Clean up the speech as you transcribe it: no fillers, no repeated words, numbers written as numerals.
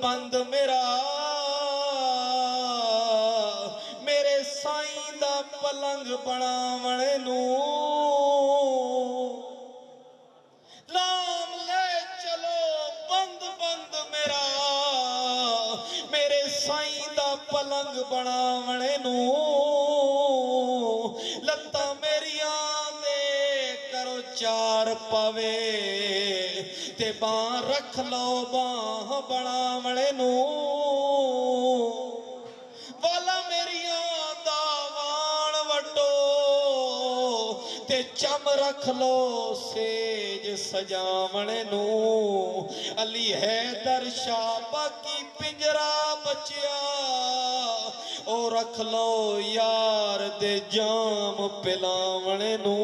बंद मेरा मेरे साईं दा पलंग बनावणे नू नाम ले चलो बंद बंद मेरा मेरे साईं दा पलंग बनावणे नू लत्तां मेरियां दे करो चार पवे ते बां रख लो बां बनावणे नू वाला मेरियां दा वाण वटो ते चम रख लो सेज सजावणे नू अली हैदर शाह बाकी पिंजरा बचिया ओ रख लो यार दे जाम पिलावणे नू।